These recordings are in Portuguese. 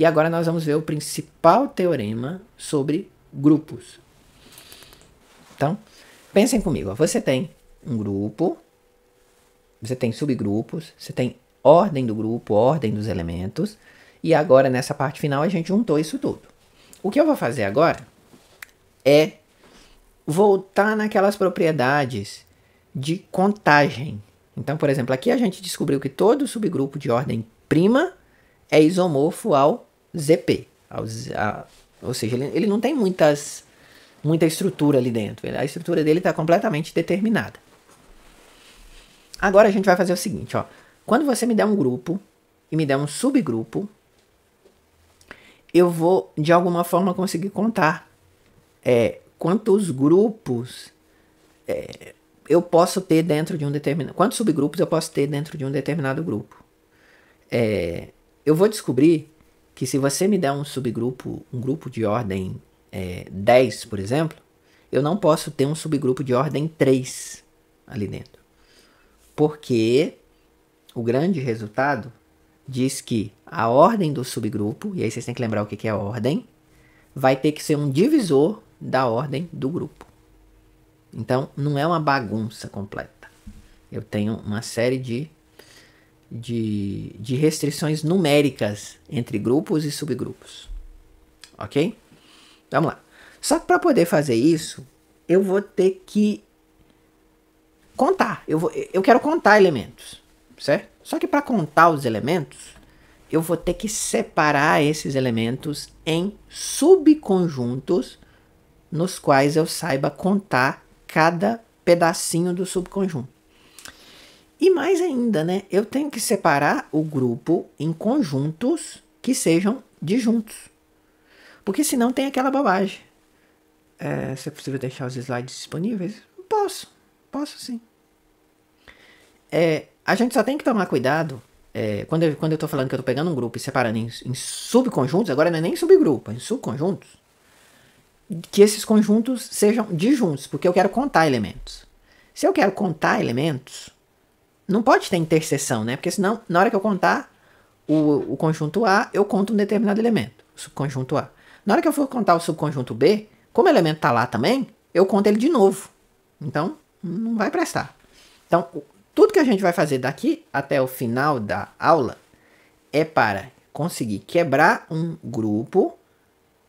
E agora nós vamos ver o principal teorema sobre grupos. Então, pensem comigo. Ó. Você tem um grupo, você tem subgrupos, você tem ordem do grupo, ordem dos elementos. E agora, nessa parte final, a gente juntou isso tudo. O que eu vou fazer agora é voltar naquelas propriedades de contagem. Então, por exemplo, aqui a gente descobriu que todo subgrupo de ordem prima é isomorfo ao ZP. Ou seja, ele não tem muita estrutura ali dentro. A estrutura dele está completamente determinada. Agora a gente vai fazer o seguinte. Ó. Quando você me der um grupo e me der um subgrupo, eu vou, de alguma forma, conseguir contar quantos grupos eu posso ter dentro de um determinado... Quantos subgrupos eu posso ter dentro de um determinado grupo. Eu vou descobrir que se você me der um subgrupo, um grupo de ordem 10, por exemplo, eu não posso ter um subgrupo de ordem 3 ali dentro. Porque o grande resultado diz que a ordem do subgrupo, e aí vocês têm que lembrar o que é a ordem, vai ter que ser um divisor da ordem do grupo. Então, não é uma bagunça completa. Eu tenho uma série de restrições numéricas entre grupos e subgrupos. Ok? Vamos lá. Só que para poder fazer isso, eu vou ter que contar. Eu quero contar elementos, certo? Só que para contar os elementos, eu vou ter que separar esses elementos em subconjuntos nos quais eu saiba contar cada pedacinho do subconjunto. E mais ainda, né? Eu tenho que separar o grupo em conjuntos que sejam disjuntos. Porque senão tem aquela bobagem. Se é possível deixar os slides disponíveis? Posso sim. A gente só tem que tomar cuidado. Quando eu estou falando que eu estou pegando um grupo e separando em subconjuntos, agora não é nem subgrupo, é em subconjuntos, que esses conjuntos sejam disjuntos, porque eu quero contar elementos. Se eu quero contar elementos, não pode ter interseção, né? Porque senão, na hora que eu contar o conjunto A, eu conto um determinado elemento, o subconjunto A. Na hora que eu for contar o subconjunto B, como o elemento está lá também, eu conto ele de novo. Então, não vai prestar. Então, tudo que a gente vai fazer daqui até o final da aula é para conseguir quebrar um grupo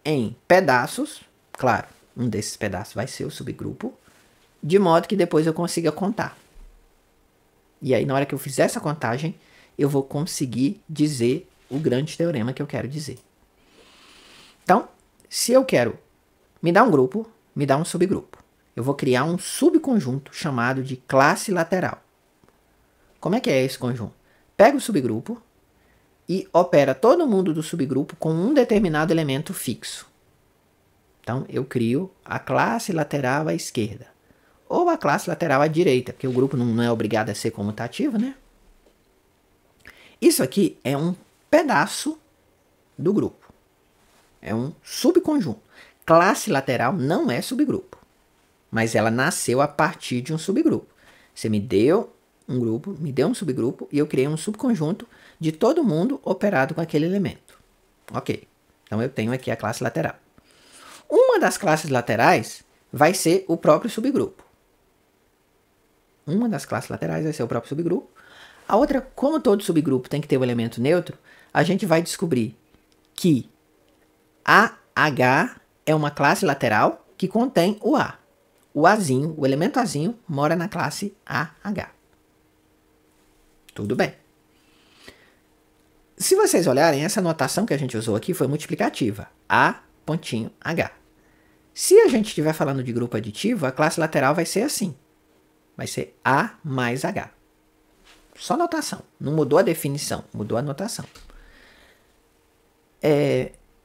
em pedaços. Claro, um desses pedaços vai ser o subgrupo, de modo que depois eu consiga contar. E aí, na hora que eu fizer essa contagem, eu vou conseguir dizer o grande teorema que eu quero dizer. Então, se eu quero me dar um grupo, me dar um subgrupo, eu vou criar um subconjunto chamado de classe lateral. Como é que é esse conjunto? Pega o subgrupo e opera todo mundo do subgrupo com um determinado elemento fixo. Então, eu crio a classe lateral à esquerda. Ou a classe lateral à direita, porque o grupo não é obrigado a ser comutativo, né? Isso aqui é um pedaço do grupo. É um subconjunto. Classe lateral não é subgrupo, mas ela nasceu a partir de um subgrupo. Você me deu um grupo, me deu um subgrupo e eu criei um subconjunto de todo mundo operado com aquele elemento. Ok, então eu tenho aqui a classe lateral. Uma das classes laterais vai ser o próprio subgrupo. Uma das classes laterais vai ser o próprio subgrupo. A outra, como todo subgrupo tem que ter o elemento neutro, a gente vai descobrir que AH é uma classe lateral que contém o A. O Azinho, o elemento Azinho, mora na classe AH. Tudo bem. Se vocês olharem, essa notação que a gente usou aqui foi multiplicativa. A.H. Se a gente estiver falando de grupo aditivo, a classe lateral vai ser assim. Vai ser A mais H. Só notação. Não mudou a definição, mudou a notação.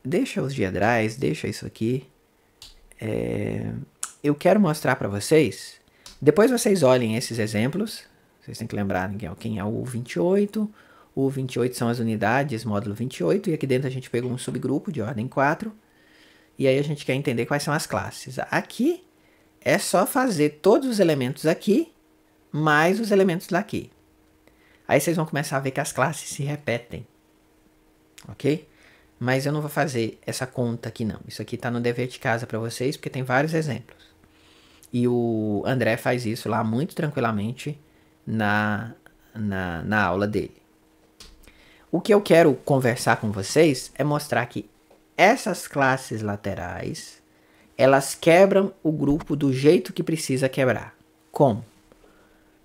Deixa os diedrais, deixa isso aqui. Eu quero mostrar para vocês. Depois vocês olhem esses exemplos. Vocês têm que lembrar quem é o U28. O U28 são as unidades, módulo 28. E aqui dentro a gente pegou um subgrupo de ordem 4. E aí a gente quer entender quais são as classes. Aqui é só fazer todos os elementos aqui, mais os elementos daqui. Aí vocês vão começar a ver que as classes se repetem. Ok? mas eu não vou fazer essa conta aqui não. Isso aqui está no dever de casa para vocês, porque tem vários exemplos. E o André faz isso lá muito tranquilamente na aula dele. O que eu quero conversar com vocês é mostrar que essas classes laterais, elas quebram o grupo do jeito que precisa quebrar. Como?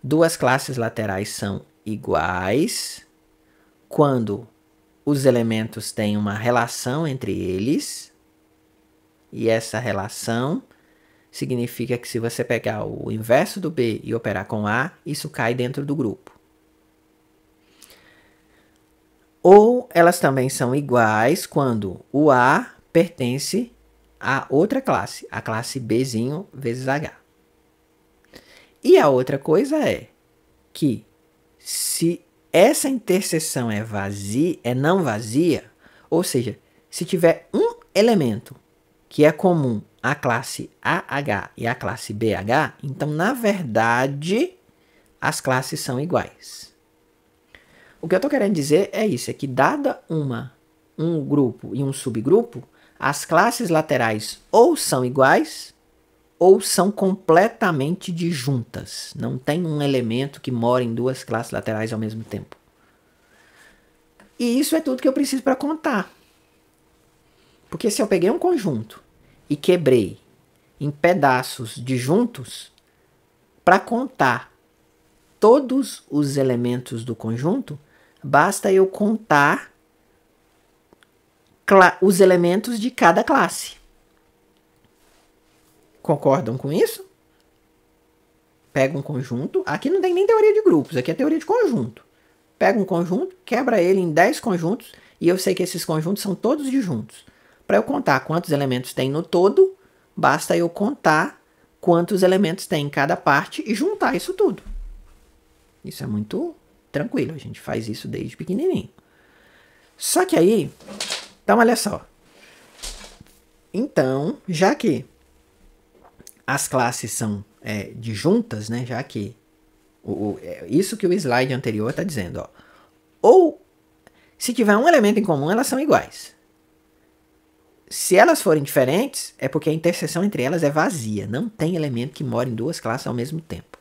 Duas classes laterais são iguais quando os elementos têm uma relação entre eles, e essa relação significa que se você pegar o inverso do B e operar com A, isso cai dentro do grupo. Ou elas também são iguais quando o A pertence a outra classe, a classe Bzinho vezes H. E a outra coisa é que se essa interseção é vazia, é não vazia, ou seja, se tiver um elemento que é comum à classe AH e à classe BH, então na verdade as classes são iguais. O que eu estou querendo dizer é isso, é que dada um grupo e um subgrupo, as classes laterais ou são iguais ou são completamente disjuntas. Não tem um elemento que mora em duas classes laterais ao mesmo tempo. E isso é tudo que eu preciso para contar. Porque se eu peguei um conjunto e quebrei em pedaços disjuntos, para contar todos os elementos do conjunto, basta eu contar os elementos de cada classe. Concordam com isso? Pega um conjunto. Aqui não tem nem teoria de grupos, aqui é teoria de conjunto. Pega um conjunto, quebra ele em 10 conjuntos, e eu sei que esses conjuntos são todos disjuntos. Para eu contar quantos elementos tem no todo, basta eu contar quantos elementos tem em cada parte e juntar isso tudo. Isso é muito tranquilo, a gente faz isso desde pequenininho. Só que aí, então olha só. Então, já que as classes são disjuntas, né? Já que isso que o slide anterior está dizendo, ó. Ou se tiver um elemento em comum, elas são iguais. Se elas forem diferentes, é porque a interseção entre elas é vazia. Não tem elemento que mora em duas classes ao mesmo tempo.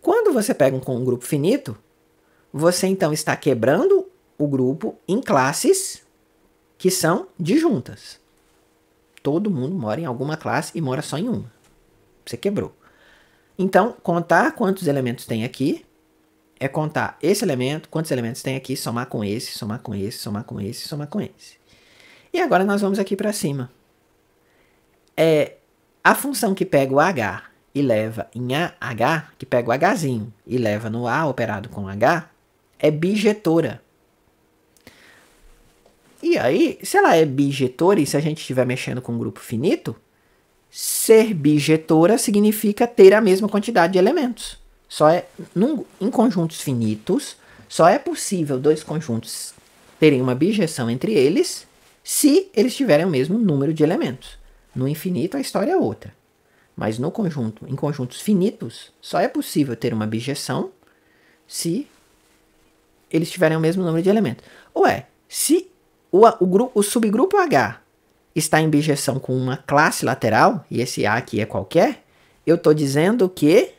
Quando você pega um grupo finito, você então está quebrando o grupo em classes que são disjuntas. Todo mundo mora em alguma classe e mora só em uma. Você quebrou. Então, contar quantos elementos tem aqui é contar esse elemento, quantos elementos tem aqui, somar com esse, somar com esse, somar com esse, somar com esse. E agora nós vamos aqui para cima. A função que pega o H e leva em AH, que pega o Hzinho e leva no A operado com H, é bijetora. E aí, se ela é bijetora, e se a gente estiver mexendo com um grupo finito, ser bijetora significa ter a mesma quantidade de elementos. Em conjuntos finitos, só é possível dois conjuntos terem uma bijeção entre eles se eles tiverem o mesmo número de elementos. No infinito, a história é outra. Mas em conjuntos finitos, só é possível ter uma bijeção se eles tiverem o mesmo número de elementos. Se o subgrupo H está em bijeção com uma classe lateral, e esse A aqui é qualquer, eu estou dizendo que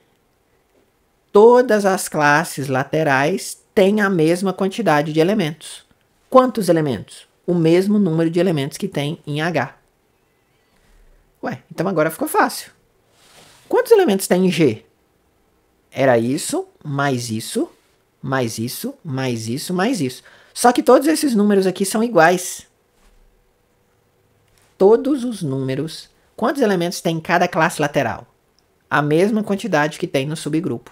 todas as classes laterais têm a mesma quantidade de elementos. Quantos elementos? O mesmo número de elementos que tem em H. Então agora ficou fácil. Quantos elementos tem em G? Era isso, mais isso, mais isso, mais isso, mais isso. Só que todos esses números aqui são iguais. Todos os números. Quantos elementos tem em cada classe lateral? A mesma quantidade que tem no subgrupo.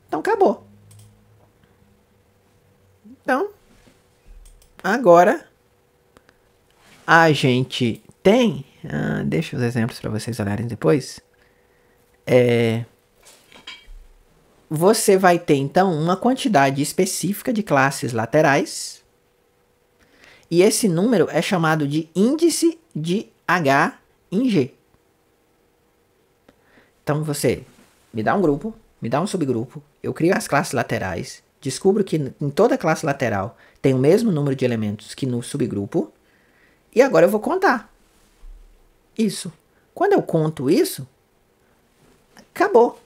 Então acabou. Então, agora a gente tem... deixa os exemplos para vocês olharem depois. Você vai ter, então, uma quantidade específica de classes laterais. E esse número é chamado de índice de H em G. Então, você me dá um grupo, me dá um subgrupo, eu crio as classes laterais, Descubro que em toda classe lateral tem o mesmo número de elementos que no subgrupo. E agora eu vou contar isso. Quando eu conto isso, acabou.